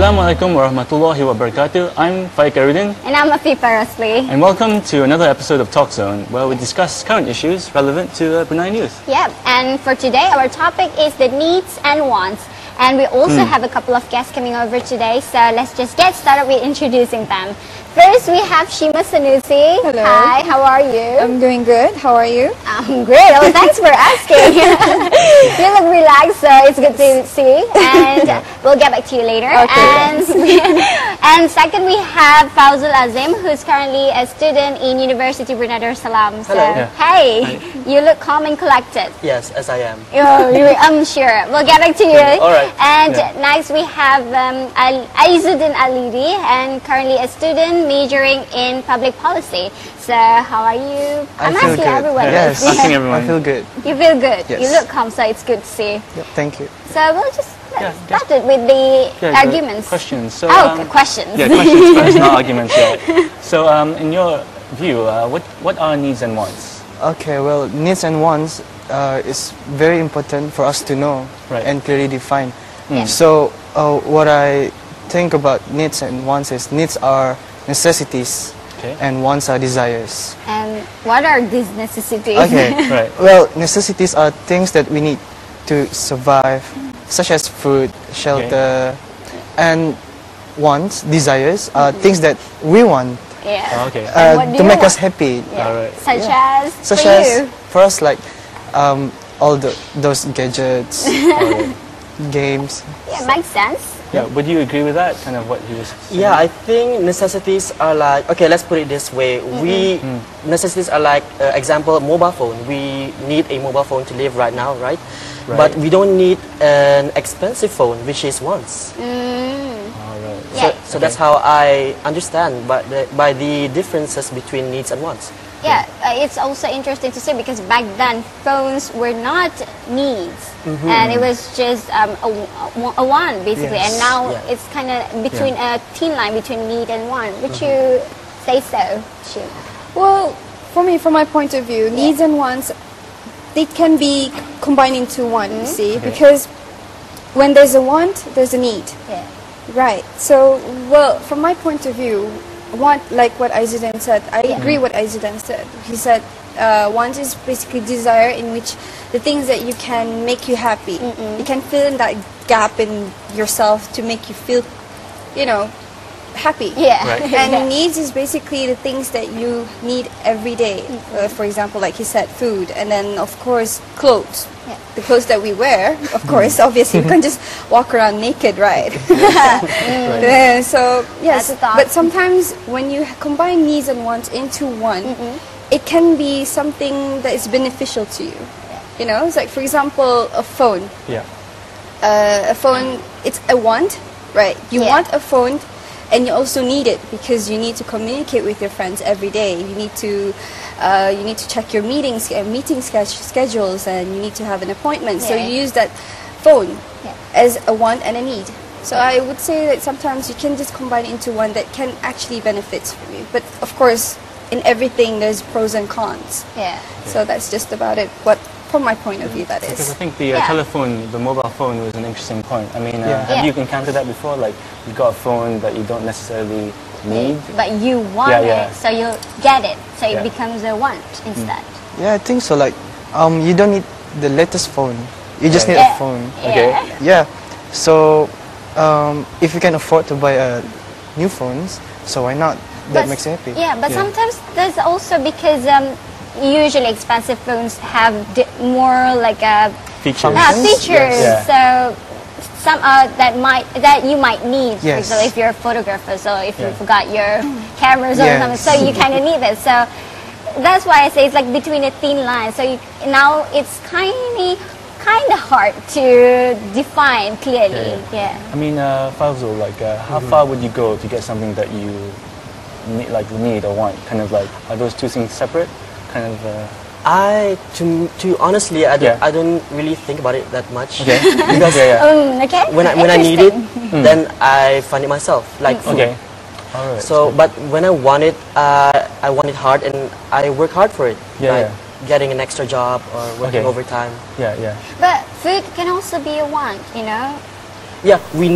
Assalamualaikum warahmatullahi wabarakatuh. I'm Faiq Airudin. And I'm Afiefah, Rosle. And welcome to another episode of Talk Zone, where we discuss current issues relevant to Bruneian youth. Yep, and for today, our topic is the needs and wants. And we also have a couple of guests coming over today, so let's just get started with introducing them. First, we have Hashimah Sanusi. Hello. Hi, how are you? I'm doing good. How are you? I'm great. Oh, thanks for asking. You look relaxed, so it's good to see. And we'll get back to you later. Okay. And second, we have Fauzul Azhim, who's currently a student in University Brunei Darussalam. So, Hello. hey, you look calm and collected. Yes, as I am. I'm sure. We'll get back to you. All right. And next we have Aizuddin Alidi, and currently a student majoring in public policy. So how are you? I'm feel asking good. everyone. Yes, Asking everyone. I feel good. You feel good. Yes. You look calm, so it's good to see. Yep, thank you. So we'll just Yeah, start it with the arguments. Questions. So, Questions. Yeah, questions first, not arguments yet. So, in your view, what are needs and wants? Okay, well, needs and wants is very important for us to know and clearly define. So, what I think about needs and wants is needs are necessities and wants are desires. And what are these necessities? Okay, well, necessities are things that we need to survive, such as food, shelter, and wants, desires, are things that we want to make us happy. Yeah. Such as for us, like all those gadgets, games. Yeah, makes sense. Yeah, would you agree with that? Kind of what he was saying? Yeah, I think necessities are like, okay, let's put it this way. Necessities are like, example, mobile phone. We need a mobile phone to live right now, right? But we don't need an expensive phone, which is wants. So that's how I understand by the differences between needs and wants. Yeah, it's also interesting to see because back then phones were not needs, and it was just a want basically. And now it's kind of between a thin line between need and want. Would you say so, Shim? Well, for me, from my point of view, needs and wants, they can be combined into one, you see, because when there's a want, there's a need. Yeah. Right. So, well, from my point of view, want, like what Aizuddin said, I agree what Aizuddin said. He said want is basically desire in which the things that you can make you happy. You can fill in that gap in yourself to make you feel, you know, happy. Yeah. And needs is basically the things that you need every day. For example, like he said, food, and then of course clothes. The clothes that we wear, of course, obviously we can't just walk around naked, right? So yes, but sometimes when you combine needs and wants into one, it can be something that is beneficial to you. You know, it's like, for example, a phone. A phone, it's a want, right? You want a phone, and you also need it because you need to communicate with your friends every day. You need to check your meeting schedules, and you need to have an appointment. So you use that phone as a want and a need. So I would say that sometimes you can just combine it into one that can actually benefit from you. But of course, in everything there's pros and cons. So that's just about it. What, from my point of view, that is. Because I think the telephone, the mobile phone, was an interesting point. I mean, have you encountered that before? Like, you got a phone that you don't necessarily need, but you want it, so you get it, so it becomes a want instead. Yeah, I think so. Like, you don't need the latest phone. You just need a phone. So, if you can afford to buy new phones, so why not? That makes you happy. Yeah, but sometimes there's also because usually expensive phones have more like features. So some that you might need. For example, if you're a photographer, so if you forgot your cameras or something, so you kind of need it. So that's why I say it's like between a thin line. So now it's kind of hard to define clearly. I mean, Fauzul, like, how far would you go to get something that you need or want? Kind of like, are those two things separate? Kind of. To honestly, I don't really think about it that much. Because when I need it, then I find it myself, like food. Alright. So, but when I want it hard, and I work hard for it. Getting an extra job or working overtime. But food can also be a want, you know. We